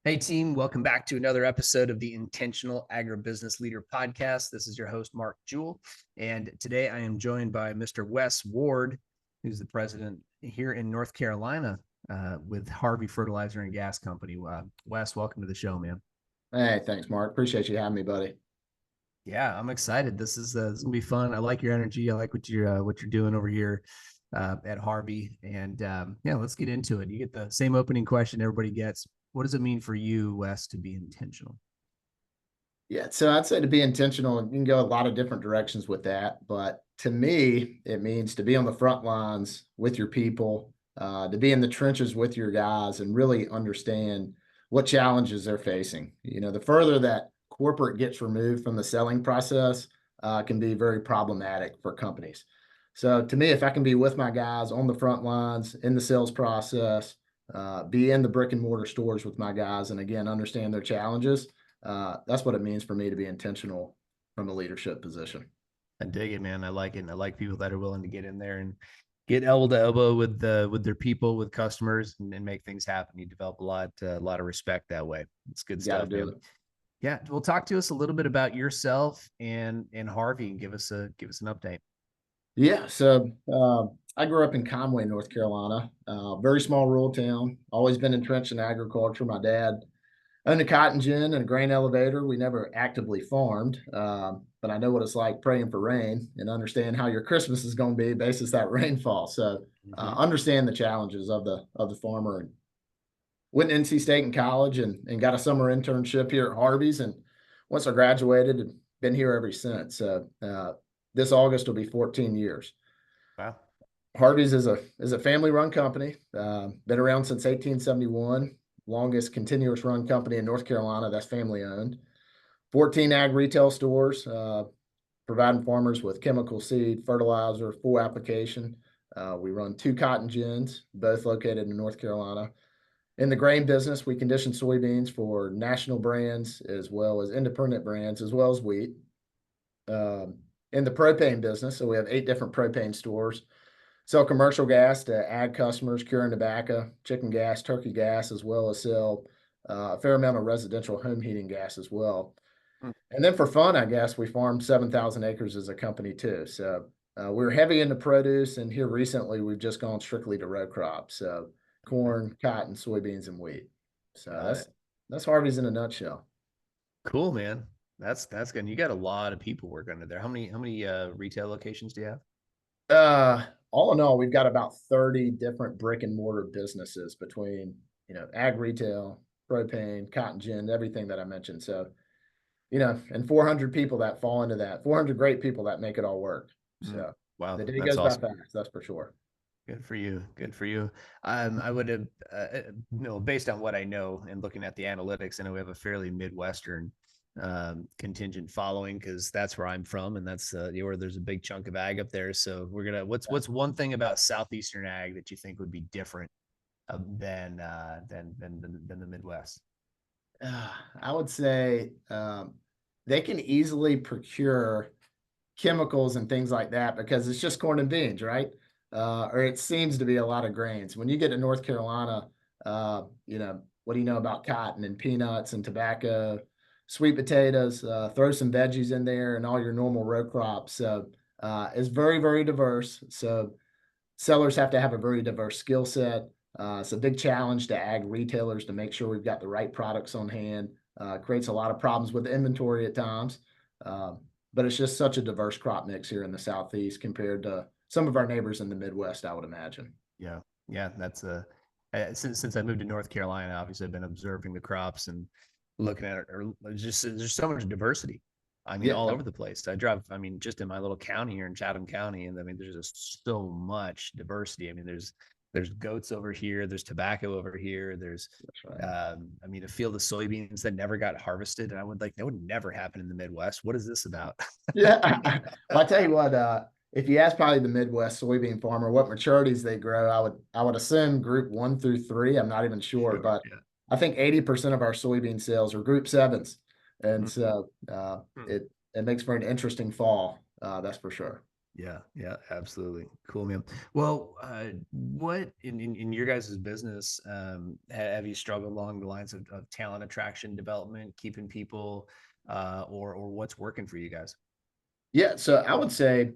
Hey, team, welcome back to another episode of the Intentional Agribusiness Leader Podcast. This is your host, Mark Jewell. And today I am joined by Mr. Wes Ward, who's the president here in North Carolina with Harvey Fertilizer and Gas Company. Wes, welcome to the show, man. Hey, thanks, Mark. Appreciate you having me, buddy. Yeah, I'm excited. This gonna be fun. I like your energy. I like what you're doing over here at Harvey. And yeah, let's get into it. You get the same opening question everybody gets. What does it mean for you, Wes, to be intentional? Yeah, so I'd say to be intentional, you can go a lot of different directions with that. But to me, it means to be on the front lines with your people, to be in the trenches with your guys and really understand what challenges they're facing. The further that corporate gets removed from the selling process, can be very problematic for companies. So to me, if I can be with my guys on the front lines in the sales process, be in the brick and mortar stores with my guys, and again, understand their challenges. That's what it means for me to be intentional from a leadership position. I dig it, man. I like it. And I like people that are willing to get in there and get elbow to elbow with their people, with customers, and make things happen. You develop a lot of respect that way. It's good You got to stuff, do man. it. Yeah. Well, talk to us a little bit about yourself and Harvey, and give us an update. Yeah. So I grew up in Conway, North Carolina, very small rural town. Always been entrenched in agriculture. My dad owned a cotton gin and a grain elevator. We never actively farmed, but I know what it's like praying for rain and understand how your Christmas is going to be basis that rainfall. So Mm-hmm. understand the challenges of the farmer. And went to NC State in college and got a summer internship here at Harvey's. And once I graduated, and been here ever since. So this August will be 14 years. Wow. Harvey's is a family run company. Been around since 1871. Longest continuous run company in North Carolina that's family owned. 14 ag retail stores, providing farmers with chemical seed, fertilizer, full application. We run 2 cotton gins, both located in North Carolina. In the grain business, we condition soybeans for national brands as well as independent brands, as well as wheat. Um, in the propane business, so we have 8 different propane stores. Sell commercial gas to ag customers, curing tobacco, chicken gas, turkey gas, as well as sell a fair amount of residential home heating gas as well. Hmm. And then for fun, I guess we farm 7,000 acres as a company too. So we're heavy into produce, and here recently we've just gone strictly to row crops. So corn, cotton, soybeans, and wheat. So Got it. that's Harvey's in a nutshell. Cool, man. That's good. You got a lot of people working under there. How many retail locations do you have? All in all, we've got about 30 different brick and mortar businesses between, ag retail, propane, cotton gin, everything that I mentioned. So, and 400 people that fall into that, 400 great people that make it all work. Mm. So Wow, the day that's goes by awesome. fast, that's for sure. Good for you. Good for you. I would have, based on what I know and looking at the analytics, I know we have a fairly Midwestern contingent following because that's where I'm from, and that's where there's a big chunk of ag up there. So we're gonna. What's one thing about southeastern ag that you think would be different than the Midwest? I would say they can easily procure chemicals and things like that because it's just corn and beans, right? Or it seems to be a lot of grains. When you get to North Carolina, what do you know about cotton and peanuts and tobacco, sweet potatoes? Throw some veggies in there and all your normal row crops. So it's very, very diverse. So sellers have to have a very diverse skill set. It's a big challenge to ag retailers to make sure we've got the right products on hand. Creates a lot of problems with inventory at times. Um, but it's just such a diverse crop mix here in the Southeast compared to some of our neighbors in the Midwest, I would imagine. Yeah, yeah. That's a since I moved to North Carolina, obviously I've been observing the crops and looking at it. Or just there's so much diversity. I mean, Yeah, all over the place. I drive. I mean, just in my little county here in Chatham County, and I mean, there's just so much diversity. I mean, there's goats over here. There's tobacco over here. There's, that's right. I mean, a field of soybeans that never got harvested, and I would like that would never happen in the Midwest. What is this about? Yeah. Well, I tell you what, if you ask probably the Midwest soybean farmer what maturities they grow, I would assume group 1 through 3. I'm not even sure, Sure. but Yeah. I think 80% of our soybean sales are group 7s. And Mhm. so Hmm. it makes for an interesting fall, that's for sure. Yeah, yeah, absolutely. Cool, man. Well, what in your guys' business, have you struggled along the lines of talent attraction, development, keeping people, or what's working for you guys? Yeah, so I would say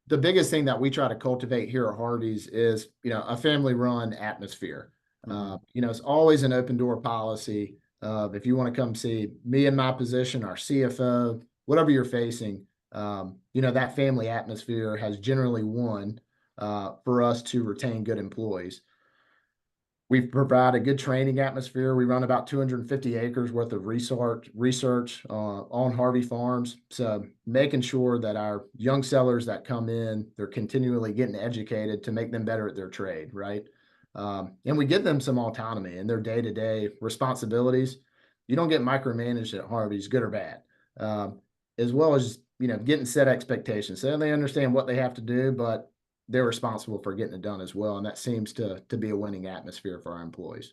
the biggest thing that we try to cultivate here at Harvey's is, a family run atmosphere. Hmm. It's always an open door policy. If you want to come see me in my position, our CFO, whatever you're facing, that family atmosphere has generally won for us to retain good employees. We provide a good training atmosphere. We run about 250 acres worth of research on Harvey Farms. So making sure that our young sellers that come in, they're continually getting educated to make them better at their trade, right? And we give them some autonomy in their day-to-day responsibilities. You don't get micromanaged at Harvey's, good or bad, as well as getting set expectations. So they understand what they have to do, but they're responsible for getting it done as well, and that seems to be a winning atmosphere for our employees.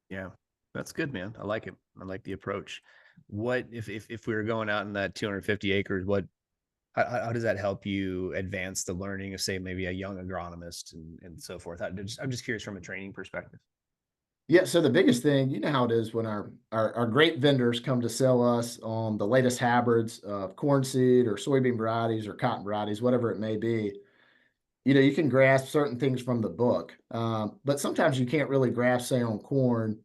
Yeah, that's good, man. I like it. I like the approach. What if we were going out in that 250 acres? What how does that help you advance the learning of, say, maybe a young agronomist and so forth? I'm just curious from a training perspective. Yeah, so the biggest thing, you know how it is when our great vendors come to sell us on the latest hybrids of corn seed or soybean varieties or cotton varieties, whatever it may be. You can grasp certain things from the book, but sometimes you can't really grasp, say, on corn,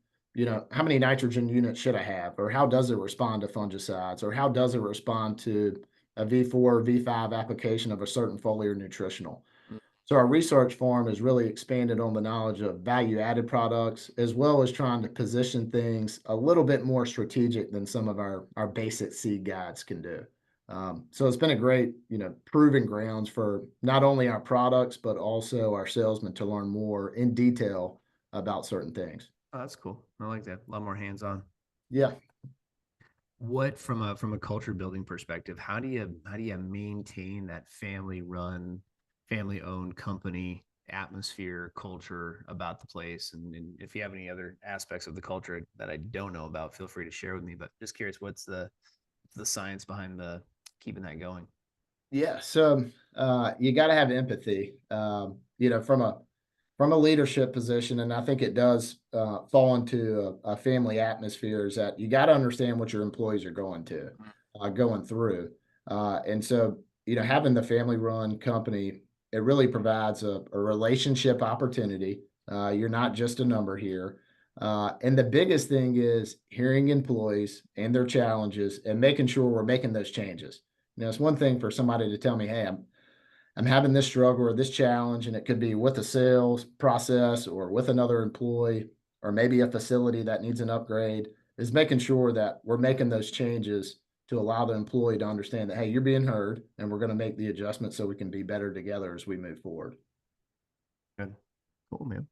how many nitrogen units should I have, or how does it respond to fungicides, or how does it respond to a V4 or V5 application of a certain foliar nutritional. Mm. So our research farm has really expanded on the knowledge of value added products, as well as trying to position things a little bit more strategic than some of our basic seed guides can do. So it's been a great, proving grounds for not only our products, but also our salesmen to learn more in detail about certain things. Oh, that's cool. I like that. A lot more hands-on. Yeah. What from a culture building perspective, how do you maintain that family run, family owned company atmosphere, culture about the place? And if you have any other aspects of the culture that I don't know about, feel free to share with me. But just curious, what's the science behind the keeping that going? Yeah. So you got to have empathy, from a leadership position, and I think it does fall into a family atmosphere. Is that you got to understand what your employees are going through, and so having the family-run company, it really provides a relationship opportunity. You're not just a number here, and the biggest thing is hearing employees and their challenges and making sure we're making those changes. It's one thing for somebody to tell me, "Hey, I'm having this struggle or this challenge," and it could be with a sales process or with another employee or maybe a facility that needs an upgrade, is making sure that we're making those changes to allow the employee to understand that, hey, you're being heard and we're going to make the adjustment so we can be better together as we move forward. Good, cool, man.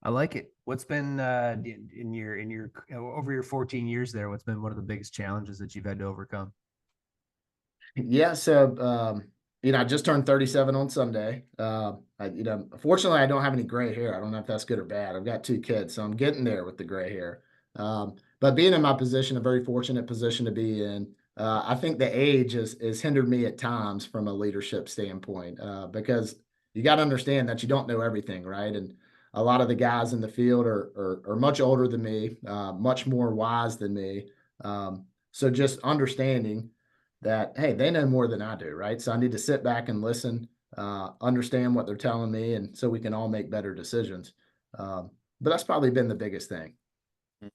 I like it. What's been in your over your 14 years there? What's been one of the biggest challenges that you've had to overcome? Yeah, so I just turned 37 on Sunday. Fortunately, I don't have any gray hair. I don't know if that's good or bad. I've got two kids, so I'm getting there with the gray hair. But being in my position, a very fortunate position to be in, I think the age has hindered me at times from a leadership standpoint, because you got to understand that you don't know everything, right? And a lot of the guys in the field are much older than me, much more wise than me. So just understanding that, hey, they know more than I do, right? So I need to sit back and listen, understand what they're telling me, and so we can all make better decisions. But that's probably been the biggest thing. Mm.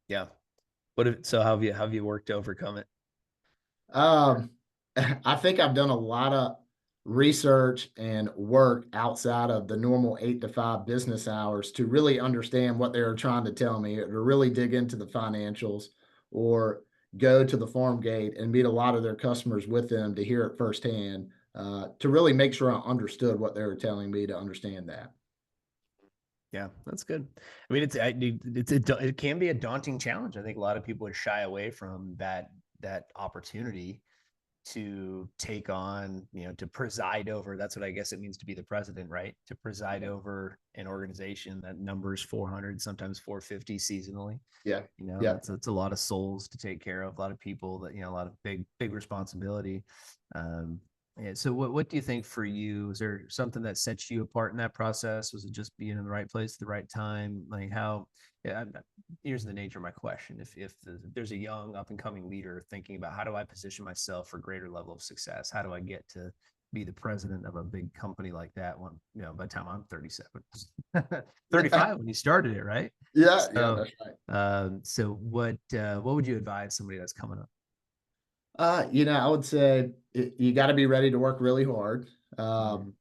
Yeah. So how have you worked to overcome it? Um, I think I've done a lot of research and work outside of the normal 8 to 5 business hours to really understand what they were trying to tell me, or to really dig into the financials, or go to the farm gate and meet a lot of their customers with them to hear it firsthand, to really make sure I understood what they were telling me to understand that. Yeah, that's good. I mean, it can be a daunting challenge. I think a lot of people would shy away from that opportunity to take on, to preside over. That's what I guess it means to be the president, right? To preside over an organization that numbers 400, sometimes 450 seasonally. Yeah, yeah, That's a lot of souls to take care of, a lot of people that, a lot of big responsibility. Um, Yeah. So what do you think for you? Is there something that sets you apart in that process? Was it just being in the right place at the right time? Like how, yeah, here's the nature of my question. If there's a young up and coming leader thinking about how do I position myself for greater level of success? How do I get to be the president of a big company like that one, by the time I'm 37, Yeah, 35 when you started it, right? yeah, So, that's right. so what would you advise somebody that's coming up? I would say you got to be ready to work really hard. Mhm.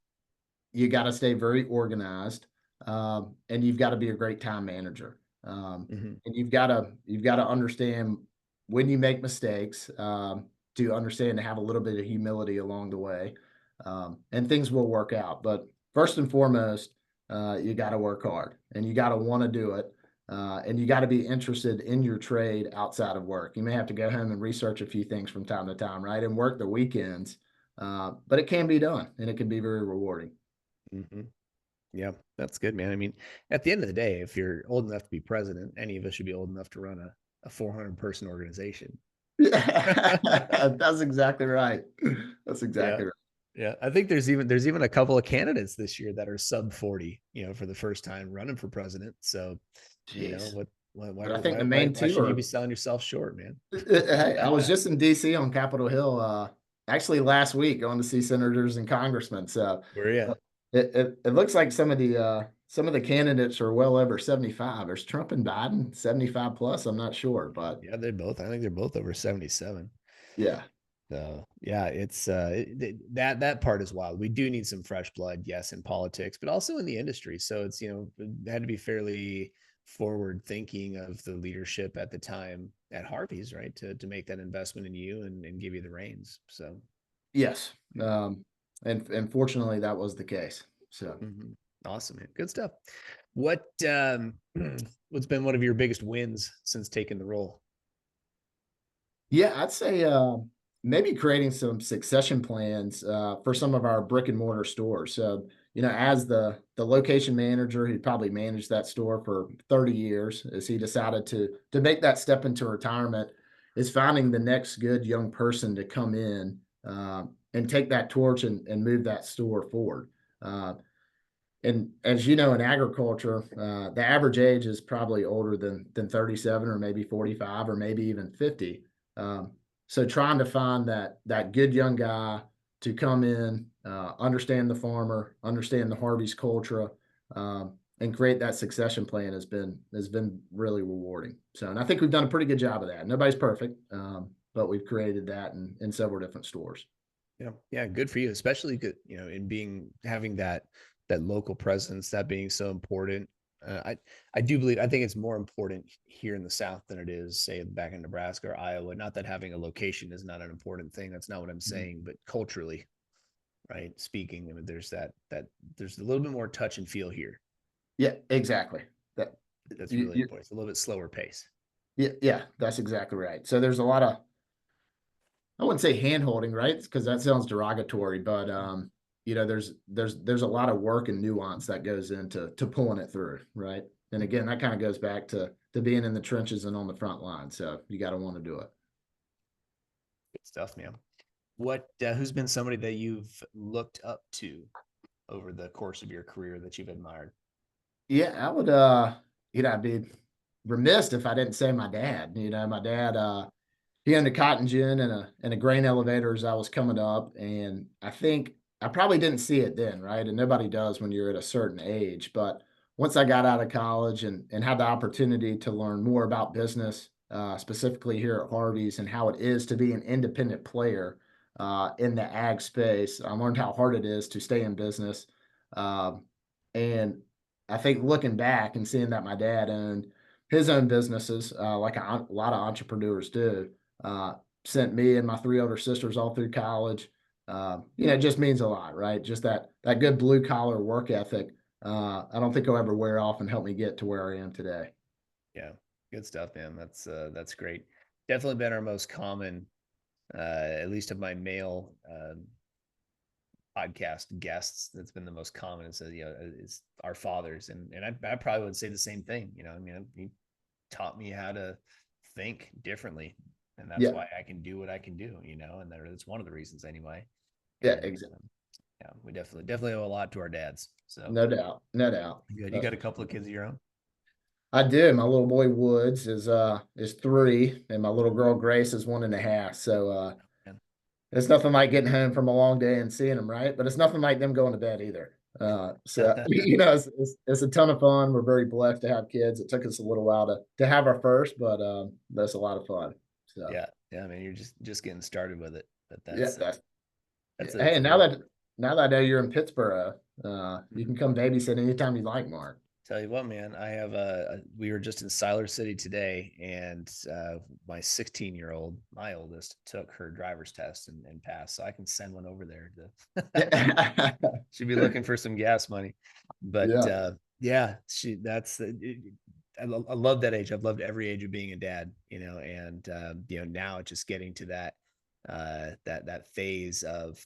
You got to stay very organized, and you've got to be a great time manager. Mhm. And you've got to understand when you make mistakes, to understand to have a little bit of humility along the way, and things will work out. But first and foremost, you got to work hard, and you got to want to do it. And you got to be interested in your trade outside of work. You may have to go home and research a few things from time to time, right? And work the weekends, but it can be done, and it can be very rewarding. Mhm. Yeah, that's good, man. I mean, at the end of the day, if you're old enough to be president, any of us should be old enough to run a 400 person organization. Yeah, that's exactly right. That's Yeah. exactly right. Yeah. I think there's even a couple of candidates this year that are sub 40, for the first time running for president. So, Jeez. what why why But I think the why main why two should you be are selling yourself short, man? hey, I was just in DC on Capitol Hill, actually last week going to see senators and congressmen. So Where you uh, at? it looks like some of the candidates are well over 75. There's Trump and Biden, 75 plus. I'm not sure, but Yeah, I think they're both over 77. yeah. So yeah, that part is wild. We do need some fresh blood, yes, in politics, but also in the industry. So it's it had to be fairly forward thinking of the leadership at the time at Harvey's, right, to make that investment in you and give you the reins. So Yes. And fortunately that was the case. So mhm. Awesome, man, good stuff. What what's been one of your biggest wins since taking the role? yeah, I'd say maybe creating some succession plans for some of our brick and mortar stores. So, as the location manager who probably managed that store for 30 years, as he decided to make that step into retirement, is finding the next good young person to come in and take that torch and move that store forward. Uh, and as you know, in agriculture, the average age is probably older than 37 or maybe 45 or maybe even 50. Um, so trying to find that good young guy to come in, understand the farmer, understand the Harvey's culture, and create that succession plan has been really rewarding. So, and I think we've done a pretty good job of that. Nobody's perfect, but we've created that in several different stores. Yeah, yeah, good for you, especially good, in having that local presence, that being so important. I do believe I think it's more important here in the South than it is, say, back in Nebraska or Iowa. Not that having a location is not an important thing. That's not what I'm Mhm. saying, but culturally, right? Speaking, I mean, there's a little bit more touch and feel here. Yeah, exactly. That That's you, really you important. It's a little bit slower pace. Yeah, yeah, that's exactly right. So there's a lot of I wouldn't say hand holding, right? Because that sounds derogatory, but there's a lot of work and nuance that goes into pulling it through, right? And again, that kind of goes back to being in the trenches and on the front line. So you got to want to do it. Good stuff, man. Who's been somebody that you've looked up to over the course of your career that you've admired? Yeah, I would I'd be remiss if I didn't say my dad. My dad he owned a cotton gin and a grain elevator as I was coming up, and I think I probably didn't see it then, right? And nobody does when you're at a certain age. But once I got out of college and had the opportunity to learn more about business, specifically here at Harvey's and how it is to be an independent player in the ag space, I learned how hard it is to stay in business. Um, and I think looking back and seeing that my dad owned his own businesses, like a lot of entrepreneurs do, uh, sent me and my three older sisters all through college. It just means a lot, right? Just that good blue collar work ethic. I don't think will ever wear off and help me get to where I am today. Yeah, good stuff, man. That's great. Definitely been our most common, at least of my male podcast guests. That's been the most common. Is our fathers, and I probably would say the same thing. I mean, he taught me how to think differently, and that's Yeah, why I can do what I can do. And that's one of the reasons anyway. Yeah, And exactly. yeah, we definitely owe a lot to our dads. So No doubt. No doubt. good. You That's got a for couple sure. of kids of your own? I do. My little boy Woods is 3, and my little girl Grace is 1.5. So And it's nothing like getting home from a long day and seeing them, right? But it's nothing like them going to bed either. So it's a ton of fun. We're very blessed to have kids. It took us a little while to have our first, but that's a lot of fun. So yeah, yeah. I mean, you're just getting started with it, but yeah, that's yeah. Hey, that's and cool. now that I know you're in Pittsburgh, you Mhm. can come babysit anytime you like, Mark. Tell you what, man, I have we were just in Siler City today, and my 16-year-old, my oldest, took her driver's test and passed. So I can send one over there to Yeah. she'd be looking for some gas money. But Yeah. yeah, I love that age. I've loved every age of being a dad, and now it's just getting to that phase of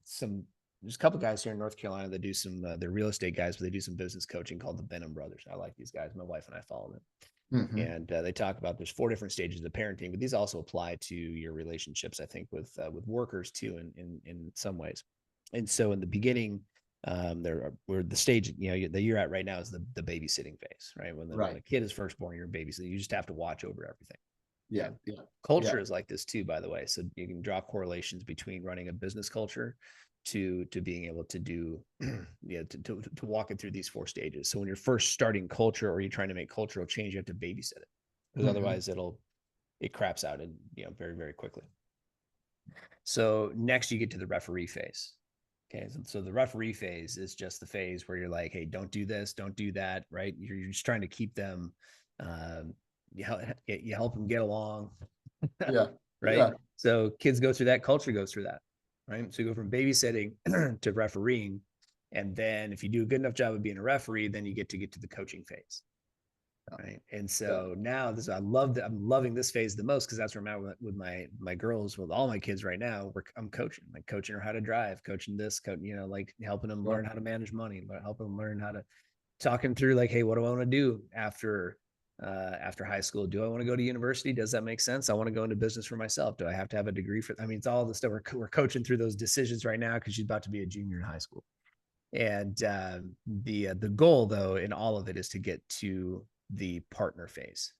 some there's a couple guys here in North Carolina that do some they're real estate guys, but they do some business coaching called the Benham Brothers. I like these guys. My wife and I follow them, Hmm. and they talk about there's 4 different stages of parenting, but these also apply to your relationships. I think with workers too, in some ways. And so in the beginning, we're the stage that you're at right now is the babysitting phase, right? When Right. a kid is first born, you're a babysitter. You just have to watch over everything. Yeah. Okay. Yeah. Yeah. Culture is like this too, by the way. So you can draw correlations between running a business culture to being able to do to walk it through these 4 stages. So when you're first starting culture or you're trying to make cultural change, you have to babysit it because Hmm. otherwise it craps out and very, very quickly. So next you get to the referee phase. Okay. So the referee phase is just the phase where you're like, hey, don't do this, don't do that, right? You're just trying to keep them um, you help them get along. Yeah. Right? Yeah. So kids go through that, culture goes through that, right? So you go from babysitting to refereeing, and then if you do a good enough job of being a referee, then you get to the coaching phase, right? And Yeah. so now this I'm loving this phase the most because that's where I'm at with my girls, with all my kids right now. I'm coaching, like coaching her how to drive, coaching this, like helping them Sure. learn how to manage money, helping them learn how to talking through like, hey, what do I want to do after high school? Do I want to go to university? Does that make sense? I want to go into business for myself. Do I have to have a degree for? I mean, it's all the stuff we're coaching through those decisions right now because she's about to be a junior in high school. And the goal though in all of it is to get to the partner phase.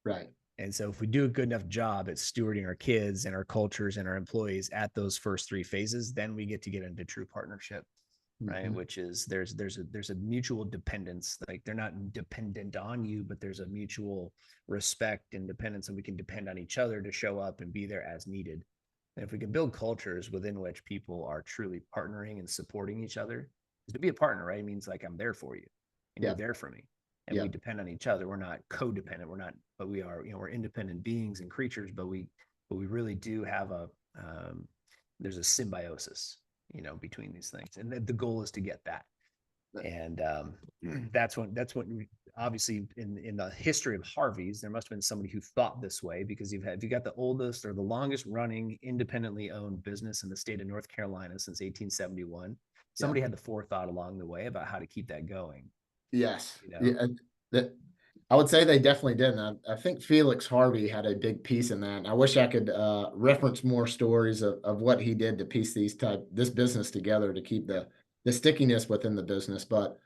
Right. And so if we do a good enough job at stewarding our kids and our cultures and our employees at those first 3 phases, then we get to get into true partnership, right? Hmm. Which is there's a mutual dependence. Like they're not dependent on you, but there's a mutual respect and dependence, and we can depend on each other to show up and be there as needed. And if we can build cultures within which people are truly partnering and supporting each other, because to be a partner, right, means like I'm there for you and you're Yeah. there for me. And we Yeah. depend on each other. We're not codependent. We're not, but we are, we're independent beings and creatures, but we really do have um, there's a symbiosis, between these things. And the goal is to get that. And that's when obviously in the history of Harvey's, there must have been somebody who thought this way because if you got the oldest or the longest running independently owned business in the state of North Carolina since 1871, Yeah. somebody had the forethought along the way about how to keep that going, Yes. you know? Yeah. That I would say they definitely did. And I think Felix Harvey had a big piece in that. And I wish I could reference more stories of what he did to piece this business together to keep Yep. the stickiness within the business. But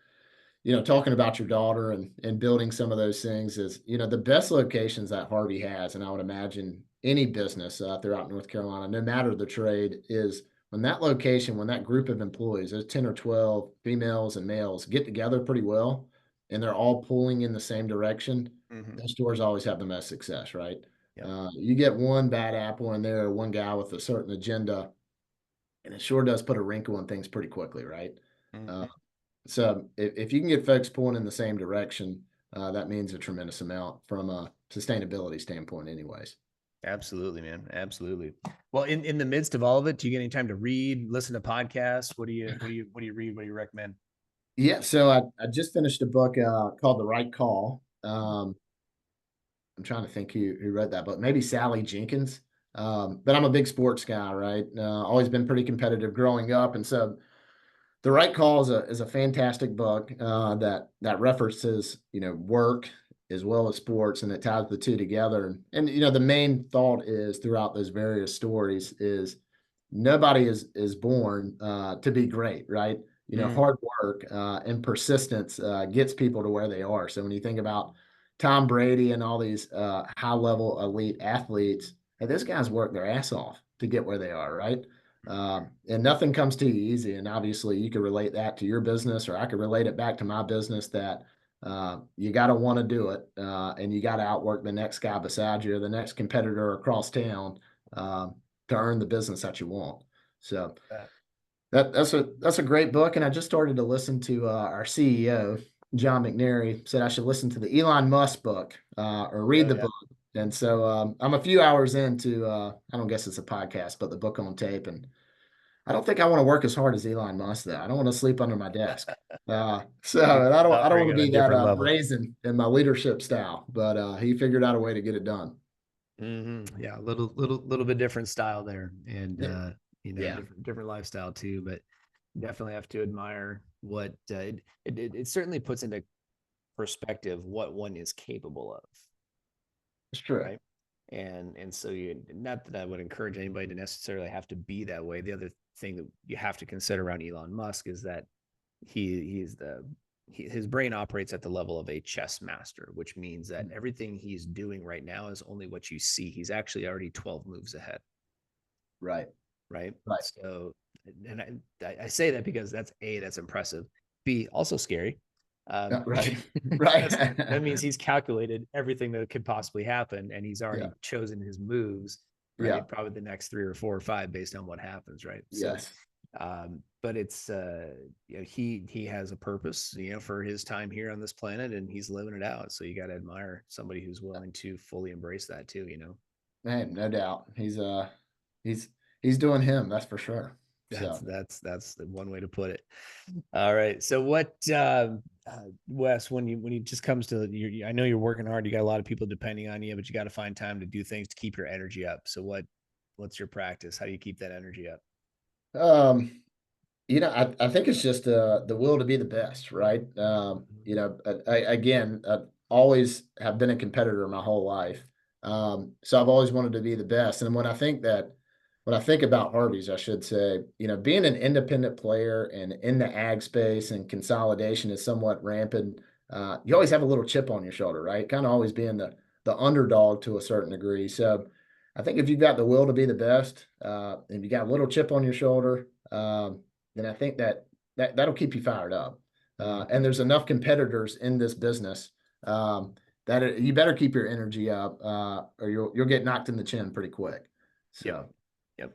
talking about your daughter and building some of those things is, the best locations that Harvey has, and I would imagine any business throughout North Carolina, no matter the trade, is when that group of employees, those 10 or 12 females and males get together pretty well, and they're all pulling in the same direction, Mm-hmm. those stores always have the most success, right? Yep. You get one bad apple in there, one guy with a certain agenda, and it sure does put a wrinkle in things pretty quickly, right? Uh, Mm-hmm. so if you can get folks pulling in the same direction, that means a tremendous amount from a sustainability standpoint, anyways. Absolutely, man. Absolutely. Well, in the midst of all of it, do you get any time to read, listen to podcasts? What do you read? What do you recommend? Yeah, so I just finished a book called The Right Call. I'm trying to think who read that book. Maybe Sally Jenkins. But I'm a big sports guy, right? Always been pretty competitive growing up, and so The Right Call is a fantastic book that references work as well as sports, and it ties the two together. And the main thought is throughout those various stories is nobody is born to be great, right? Mm, Hard work and persistence gets people to where they are. So when you think about Tom Brady and all these high level elite athletes, hey, those guys work their ass off to get where they are, right? And nothing comes to you easy. And obviously, you could relate that to your business, or I could relate it back to my business that you got to want to do it, and you got to outwork the next guy beside you, or the next competitor across town to earn the business that you want. So that- that's a great book. And I just started to listen to our CEO, John McNary, said I should listen to the Elon Musk book or read oh the yeah. book. And so I'm a few hours into I don't guess it's a podcast, but the book on tape. And I don't think I want to work as hard as Elon Musk though. I don't want to sleep under my desk. He's And I don't want operating to on a be that different level. brazen in my leadership style, but he figured out a way to get it done. Yeah, a little bit different style there, and Yeah. Yeah. different lifestyle too. But definitely have to admire what it certainly puts into perspective what one is capable of, It's true. right? And so you, not that I would encourage anybody to necessarily have to be that way. The other thing that you have to consider around Elon Musk is that his brain operates at the level of a chess master, which means that everything he's doing right now is only what you see. He's actually already 12 moves ahead, Right. right? Right. So, and I say that because that's impressive. B, also scary. Right. Right. That means he's calculated everything that could possibly happen, and he's Yeah. already chosen his moves, Yeah. right? Probably the next 3 or 4 or 5 based on what happens, right? So, Yes. but it's he has a purpose, for his time here on this planet, and he's living it out. So you got to admire somebody who's willing to fully embrace that too. Man, no doubt. He's he's doing him, that's for sure. That's So that's the one way to put it. All right. So what, Wes, when it just comes to I know you're working hard. You got a lot of people depending on you, but you got to find time to do things to keep your energy up. So what's your practice? How do you keep that energy up? um I think it's just the will to be the best, right? Again, I always have been a competitor my whole life. So I've always wanted to be the best. And when I think about Harvey's, I should say, being an independent player and in the ag space and consolidation is somewhat rampant. You always have a little chip on your shoulder, right? Kind of always being the underdog to a certain degree. So I think if you've got the will to be the best, and you got a little chip on your shoulder, then I think that'll keep you fired up. And there's enough competitors in this business you better keep your energy up, or you'll get knocked in the chin pretty quick. Yep. So Yep.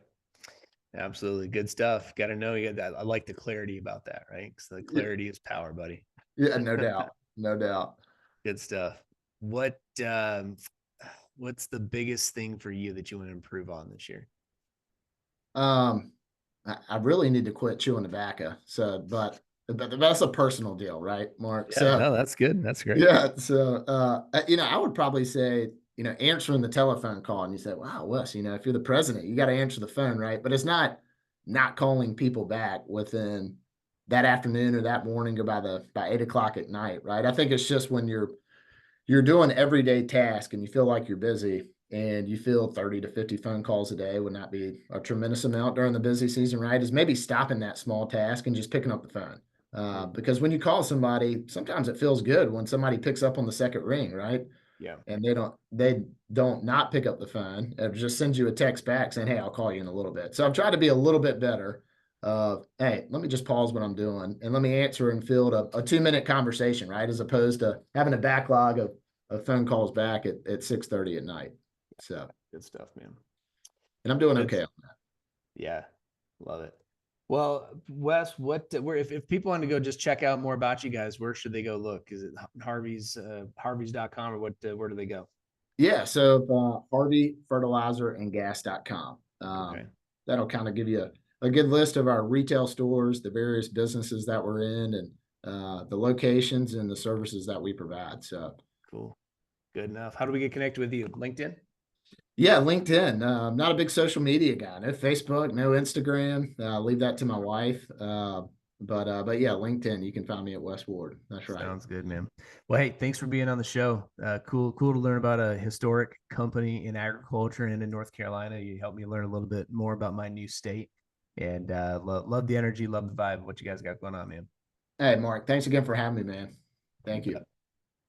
Absolutely. Good stuff. Got to know you. I like the clarity about that, right? Because the yeah, clarity is power, buddy. yeah, no doubt, no doubt. Good stuff. What's the biggest thing for you that you want to improve on this year? Um, I really need to quit chewing tobacco. So, but that's a personal deal, right, Mark? Yeah, So no, that's good. That's great. yeah, so I would probably say, answering the telephone call, and you say, "Wow, Wes, if you're the president, you got to answer the phone, right?" But it's not calling people back within that afternoon or that morning or by 8 o'clock at night, right? I think it's just when you're doing everyday task and you feel like you're busy and you feel 30 to 50 phone calls a day would not be a tremendous amount during the busy season, right? Is maybe stopping that small task and just picking up the phone. Mhm. Because when you call somebody, sometimes it feels good when somebody picks up on the second ring, right? Yeah. And they don't not pick up the phone. It just sends you a text back saying, "Hey, I'll call you in a little bit." So I'm trying to be a little bit better. Hey, let me just pause what I'm doing and let me answer and field a 2-minute conversation, right? As opposed to having a backlog of phone calls back at 6:30 at night. So, Good stuff, man. and I'm doing Good. okay. Yeah. Love it. Well, Wes, if people want to go just check out more about you guys, where should they go look? Is it Harvey's.com, or where do they go? Yeah. So Harvey Fertilizer and Gas.com. Okay. That'll kind of give you a good list of our retail stores, the various businesses that we're in, and the locations and the services that we provide. So Cool. Good enough. How do we get connected with you? LinkedIn? yeah, LinkedIn. I'm not a big social media guy. No Facebook, no Instagram. Leave that to my wife. But yeah, LinkedIn, you can find me at Wes Ward. That's right. Sounds good, man. Well, hey, thanks for being on the show. Cool to learn about a historic company in agriculture and in North Carolina. You helped me learn a little bit more about my new state, and love the energy, love the vibe, what you guys got going on, man. Hey, Mark, thanks again for having me, man. Thank you.